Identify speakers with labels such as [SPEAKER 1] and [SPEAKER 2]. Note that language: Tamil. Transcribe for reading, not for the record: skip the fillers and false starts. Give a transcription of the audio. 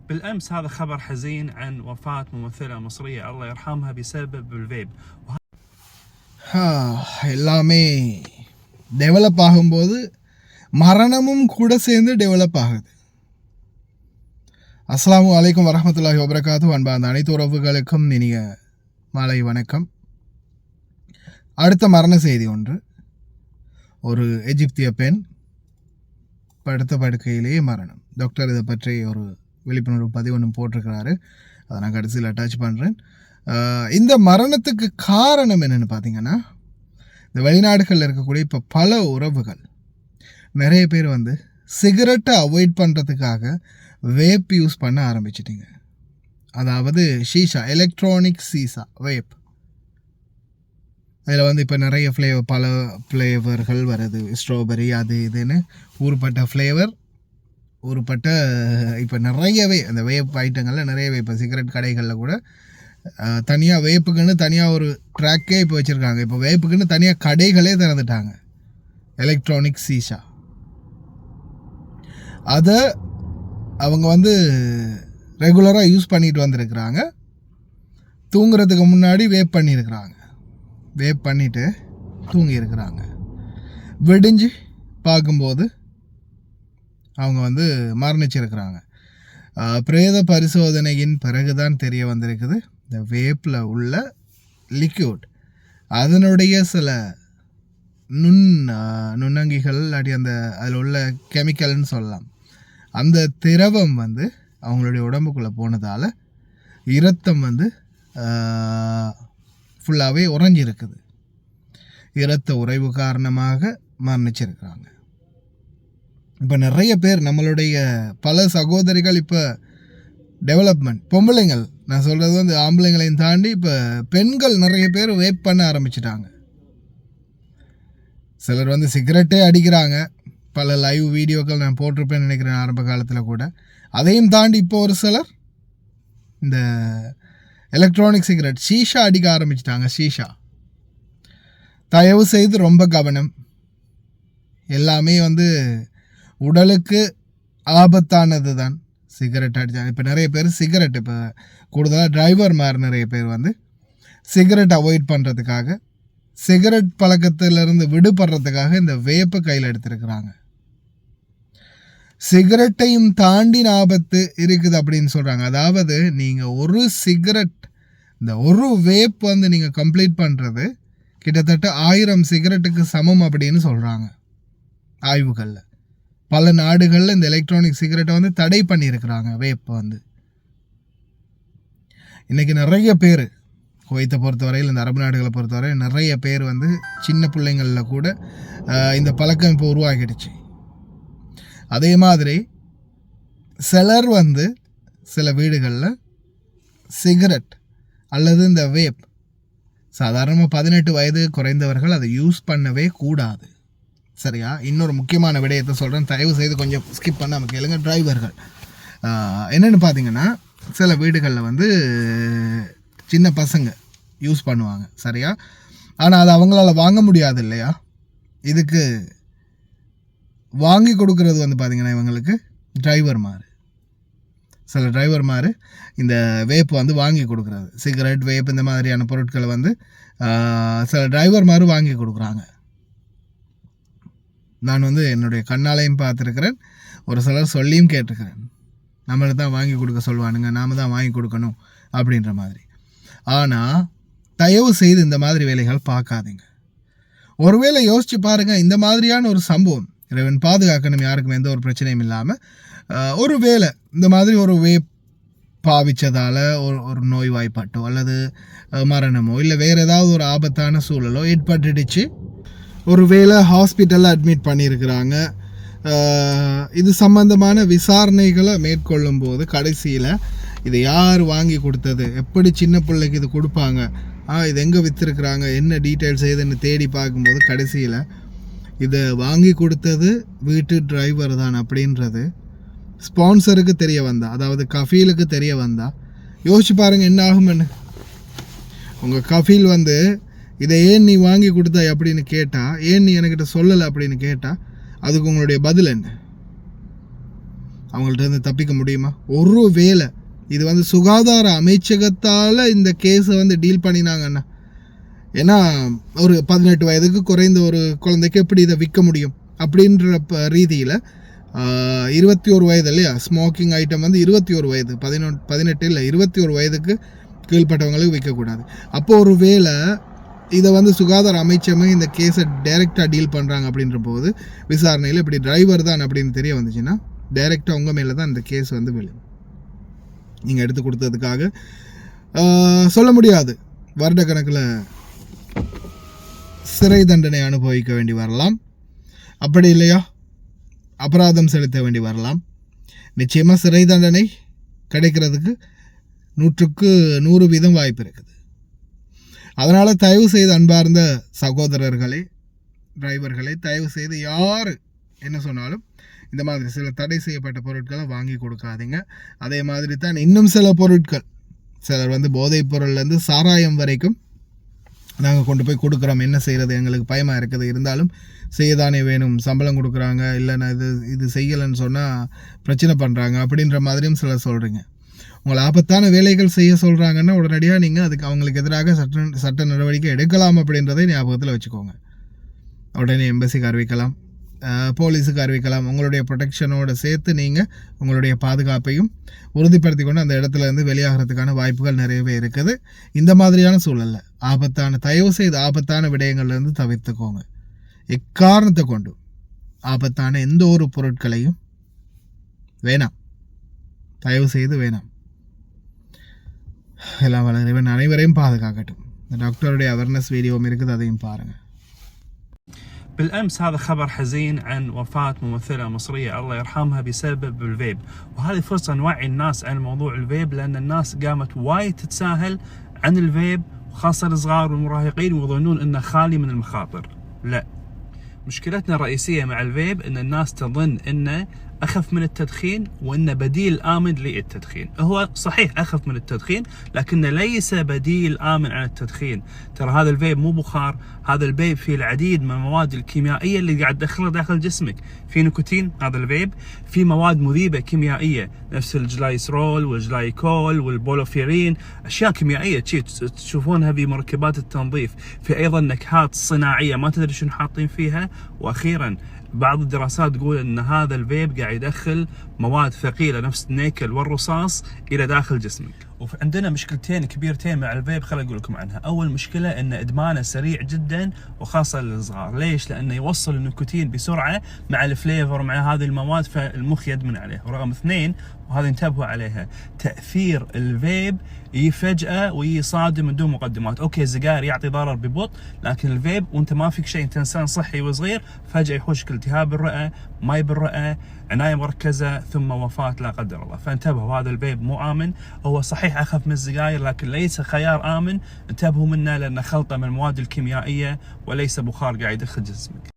[SPEAKER 1] بالأمس هذا خبر حزين عن وفاة ممثلة مصرية الله يرحمها بسبب الفيب.
[SPEAKER 2] எல்லாமே டெவலப் ஆகும்போது மரணமும் கூட சேர்ந்து டெவலப் ஆகுது. அஸ்ஸலாமு அலைக்கும் வரஹ்மத்துல்லாஹி வபரகாத்துஹு. அன்பார்ந்த அனைத்து உறவுகளுக்கும் இனிய மாலை வணக்கம். அடுத்த மரண செய்தி ஒன்று. ஒரு எகிப்திய பெண் படுத்த படுக்கையிலேயே மரணம். டாக்டர் இதை பற்றி ஒரு விழிப்புணர்வு பதிவு ஒன்று போட்டிருக்கிறாரு. அதை நான் கடைசியில் அட்டாச் பண்ணுறேன். இந்த மரணத்துக்கு காரணம் என்னென்னு பார்த்தீங்கன்னா, இந்த வெளிநாடுகளில் இருக்கக்கூடிய இப்போ பல உறவுகள் நிறைய பேர் சிகரெட்டை அவாய்ட் பண்ணுறதுக்காக வேப் யூஸ் பண்ண ஆரம்பிச்சிட்டிங்க. அதாவது ஷீஷா, எலக்ட்ரானிக் சீசா வேப். அதில் இப்போ நிறைய பல ஃப்ளேவர்கள் வருது. ஸ்ட்ராபெரி அது இதுன்னு ஊறுப்பட்ட ஃப்ளேவர், ஊறுப்பட்ட இப்போ நிறையவே அந்த வேப் ஐட்டங்களில் நிறையவே இப்போ சிகரெட் கடைகளில் கூட தனியாக வேப்புக்குன்னு தனியாக ஒரு ட்ராக்கே இப்போ வச்சுருக்காங்க. இப்போ வேப்புக்குன்னு தனியாக கடைகளே திறந்துட்டாங்க. எலக்ட்ரானிக் சீஷா அதை அவங்க ரெகுலராக யூஸ் பண்ணிட்டு வந்திருக்கிறாங்க. தூங்குறதுக்கு முன்னாடி வேப் பண்ணியிருக்கிறாங்க. வேப் பண்ணிவிட்டு தூங்கியிருக்கிறாங்க. விடிஞ்சு பார்க்கும்போது அவங்க மரணிச்சிருக்கிறாங்க. பிரேத பரிசோதனையின் பிறகுதான் தெரிய வந்திருக்குது, இந்த வேப்பில் உள்ள லிக்யூட் அதனுடைய சில நுண்ணங்கிகள் அடி அந்த அதில் உள்ள கெமிக்கல்னு சொல்லலாம். அந்த திரவம் அவங்களுடைய உடம்புக்குள்ளே போனதால் இரத்தம் ஃபுல்லாகவே உறைஞ்சிருக்குது. இரத்த உறைவு காரணமாக மரணிச்சிருக்கிறாங்க. இப்போ நிறைய பேர் நம்மளுடைய பல சகோதரிகள் இப்போ டெவலப்மெண்ட், பொம்பளைங்கள் நான் சொல்கிறது ஆம்பளைங்களையும் தாண்டி இப்போ பெண்கள் நிறைய பேர் வேப் பண்ண ஆரம்பிச்சிட்டாங்க. சிலர் சிகரெட்டே அடிக்கிறாங்க. பல லைவ் வீடியோக்கள் நான் போட்டிருப்பேன்னு நினைக்கிறேன் ஆரம்ப காலத்தில் கூட. அதையும் தாண்டி இப்போ ஒரு சிலர் இந்த எலக்ட்ரானிக் சிகரெட் ஷீஷா அடிக்க ஆரம்பிச்சிட்டாங்க. ஷீஷா தயவு செய்து ரொம்ப கவனம். எல்லாமே உடலுக்கு ஆபத்தானது தான். சிகரெட் அடித்தாங்க. இப்போ நிறைய பேர் சிகரெட், இப்போ கூடுதலாக டிரைவர் மாதிரி நிறைய பேர் சிகரெட் அவாய்ட் பண்ணுறதுக்காக, சிகரெட் பழக்கத்திலிருந்து விடுபடுறதுக்காக இந்த வேப்பை கையில் எடுத்துருக்குறாங்க. சிகரெட்டையும் தாண்டி ஆபத்து இருக்குது அப்படின்னு சொல்கிறாங்க. அதாவது நீங்கள் ஒரு சிகரெட், இந்த ஒரு வேப் நீங்கள் கம்ப்ளீட் பண்ணுறது கிட்டத்தட்ட 1000 சிகரெட்டுக்கு சமம் அப்படின்னு சொல்கிறாங்க ஆய்வுகளில். பல நாடுகளில் இந்த எலக்ட்ரானிக் சிகரெட்டை தடை பண்ணியிருக்கிறாங்க. வேப்பை இன்றைக்கி நிறைய பேர் குவைத்தை பொறுத்தவரையில், இந்த அரபு நாடுகளை பொறுத்தவரை நிறைய பேர் சின்ன பிள்ளைங்களில் கூட இந்த பழக்கம் இப்போ உருவாகிடுச்சு. அதே மாதிரி சிலர் சில வீடுகளில் சிகரெட் அல்லது இந்த வேப் சாதாரணமாக 18 வயது குறைந்தவர்கள் அதை யூஸ் பண்ணவே கூடாது. சரியா? இன்னொரு முக்கியமான விடயத்தை சொல்கிறேன், தயவு செய்து கொஞ்சம் ஸ்கிப் பண்ண நமக்கு கேளுங்க. டிரைவர்கள் என்னென்னு பார்த்தீங்கன்னா, சில வீடுகளில் சின்ன பசங்க யூஸ் பண்ணுவாங்க. சரியா? ஆனால் அது அவங்களால வாங்க முடியாது இல்லையா? இதுக்கு வாங்கி கொடுக்கறது பார்த்திங்கன்னா இவங்களுக்கு டிரைவர் மாதிரி, சில டிரைவர் மாதிரி இந்த வேப்பு வாங்கி கொடுக்குறது, சிகரெட் வேப் இந்த மாதிரியான பொருட்களை சில டிரைவர் மாதிரி வாங்கி கொடுக்குறாங்க. நான் என்னுடைய கண்ணாலையும் பார்த்துருக்கிறேன், ஒரு சிலர் சொல்லியும் கேட்டிருக்கிறேன். நம்மளுக்கு தான் வாங்கி கொடுக்க சொல்லுவானுங்க, நாம் தான் வாங்கி கொடுக்கணும் அப்படின்ற மாதிரி. ஆனால் தயவு செய்து இந்த மாதிரி வேலைகள் பார்க்காதீங்க. ஒருவேளை யோசித்து பாருங்கள், இந்த மாதிரியான ஒரு சம்பவம், இறைவன் பாதுகாக்கணும், யாருக்கும் எந்த ஒரு பிரச்சனையும் இல்லாமல், ஒரு வேளை இந்த மாதிரி ஒரு வேப் பாவிச்சதால் ஒரு நோய்வாய்ப்பட்டோ அல்லது மரணமோ இல்லை வேறு ஏதாவது ஒரு ஆபத்தான சூழலோ ஏற்பட்டுடுச்சு, ஒரு வேளை ஹாஸ்பிட்டலில் அட்மிட் பண்ணியிருக்கிறாங்க. இது சம்பந்தமான விசாரணைகளை மேற்கொள்ளும் போது கடைசியில் இதை யார் வாங்கி கொடுத்தது, எப்படி சின்ன பிள்ளைக்கு இது கொடுப்பாங்க, இது எங்கே விற்றுருக்குறாங்க, என்ன டீட்டெயில்ஸ் ஏதுன்னு தேடி பார்க்கும்போது கடைசியில் இதை வாங்கி கொடுத்தது வீட்டு டிரைவர் தான் அப்படின்றது ஸ்பான்சருக்கு தெரிய வந்தா, அதாவது கஃபீலுக்கு தெரிய வந்தா, யோசிச்சு பாருங்கள் என்ன ஆகுமென்னு. உங்கள் கஃபீல் இதை ஏன் நீ வாங்கி கொடுத்த அப்படின்னு கேட்டால், ஏன் நீ என்கிட்ட சொல்லலை அப்படின்னு கேட்டால் அதுக்கு உங்களுடைய பதில் என்ன? அவங்கள்ட்ட இருந்து தப்பிக்க முடியுமா? ஒரு வேளை இது வந்து சுகாதார அமைச்சகத்தால் இந்த கேஸை வந்து டீல் பண்ணினாங்கன்னா, ஏன்னா ஒரு 18 வயதுக்கு குறைந்த ஒரு குழந்தைக்கு எப்படி இதை விற்க முடியும் அப்படின்ற ரீதியில் 21 வயது இல்லையா, ஸ்மோக்கிங் ஐட்டம் வந்து 21 வயது, 18 இல்லை 21 வயதுக்கு கீழ்பட்டவங்களுக்கு விற்கக்கூடாது. அப்போ ஒரு வேளை இதை வந்து சுகாதார அமைச்சமே இந்த கேஸை டைரெக்டாக டீல் பண்ணுறாங்க அப்படின்ற போது விசாரணையில் இப்படி டிரைவர் தான் அப்படின்னு தெரிய வந்துச்சுன்னா டைரெக்டாக உங்கள் மேலே தான் இந்த கேஸ் வந்து விழும். நீங்கள் எடுத்து கொடுத்ததுக்காக சொல்ல முடியாது, வருடக்கணக்கில் சிறை தண்டனை அனுபவிக்க வேண்டி வரலாம். அப்படி இல்லையா அபராதம் செலுத்த வேண்டி வரலாம். நிச்சயமாக சிறை தண்டனை கிடைக்கிறதுக்கு 100க்கு 100% வாய்ப்பு இருக்குது. அதனால் தயவு செய்து அன்பார்ந்த சகோதரர்களே, டிரைவர்களே, தயவு செய்து யார் என்ன சொன்னாலும் இந்த மாதிரி சில தடை செய்யப்பட்ட பொருட்களை வாங்கி கொடுக்காதீங்க. அதே மாதிரி தான் இன்னும் சில பொருட்கள், சிலர் வந்து போதைப் பொருள்லேருந்து சாராயம் வரைக்கும் நாங்கள் கொண்டு போய் கொடுக்குறோம், என்ன செய்கிறது, எங்களுக்கு பயமாக இருக்குது, இருந்தாலும் செய்யதானே வேணும், சம்பளம் கொடுக்குறாங்க, இல்லைன்னா இது செய்யலைன்னு சொன்னால் பிரச்சனை பண்ணுறாங்க அப்படின்ற மாதிரியும் சிலர் சொல்கிறீங்க. உங்களை ஆபத்தான வேலைகள் செய்ய சொல்கிறாங்கன்னா உடனடியாக நீங்கள் அதுக்கு அவங்களுக்கு எதிராக சட்ட நடவடிக்கை எடுக்கலாம் அப்படின்றதை ஞாபகத்தில் வச்சுக்கோங்க. உடனே எம்பசிக்கு அறிவிக்கலாம், போலீஸுக்கு அறிவிக்கலாம். உங்களுடைய ப்ரொடெக்ஷனோடு சேர்த்து நீங்கள் உங்களுடைய பாதுகாப்பையும் உறுதிப்படுத்தி கொண்டு அந்த இடத்துல இருந்து வெளியாகிறதுக்கான வாய்ப்புகள் நிறையவே இருக்குது. இந்த மாதிரியான சூழலில் தயவு செய்து ஆபத்தான விடயங்கள்லேருந்து தவிர்த்துக்கோங்க. எக்காரணத்தை கொண்டு ஆபத்தான எந்த ஒரு பொருட்களையும் வேணாம், தயவு செய்து வேணாம். எல்லாம் வளர்வன் அனைவரையும் பாதுகாக்கட்டும். இந்த டாக்டருடைய அவேர்னஸ் வீடியோவும் இருக்குது, அதையும் பாருங்கள்.
[SPEAKER 1] بالأمس هذا خبر حزين عن وفاة ممثلة مصرية الله يرحمها بسبب الفيب، وهذه فرصة نوعي الناس عن موضوع الفيب، لأن الناس قامت وايد تتساهل عن الفيب، وخاصة الصغار والمراهقين، ويظنون أنه خالي من المخاطر. لا، مشكلتنا الرئيسية مع الفيب أن الناس تظن أنه أخف من التدخين وأنه بديل آمن للتدخين. هو صحيح أخف من التدخين، لكنه ليس بديل آمن عن التدخين. ترى هذا الفيب مو بخار، هذا الفيب فيه العديد من المواد الكيميائية اللي قاعد تدخلها داخل جسمك. في نيكوتين هذا الفيب، في مواد مذيبة كيميائية نفس الجلايسرول والجلايكول والبولوفيرين، أشياء كيميائية تشوفونها بمركبات التنظيف. في أيضا نكهات صناعية ما تدري شنو حاطين فيها. وأخيرا بعض الدراسات تقول ان هذا الفيب قاعد يدخل مواد ثقيله نفس النيكل والرصاص الى داخل جسمك. وعندنا مشكلتين كبيرتين مع الفيب خليني اقول لكم عنها. اول مشكله ان ادمانه سريع جدا وخاصه للصغار. ليش؟ لانه يوصل النيكوتين بسرعه مع الفليفر مع هذه المواد، فالمخ يدمن عليه. ورقم 2 وهذه انتبهوا عليها، تاثير الفيب فجأة ويصادم من دون مقدمات. اوكي السجاير يعطي ضرر ببطء، لكن الفيب وانت ما فيك شيء، انت انسان صحي وصغير، فجأة يحوشك التهاب الرئة، ماي بالرئة، عناية مركزة، ثم وفاة لا قدر الله. فانتبهوا، هذا الفيب مو آمن. هو صحيح أخف من السجاير لكن ليس خيار آمن، انتبهوا منه لأنه خلطة من المواد الكيميائية وليس بخار قاعد يدخل جسمك.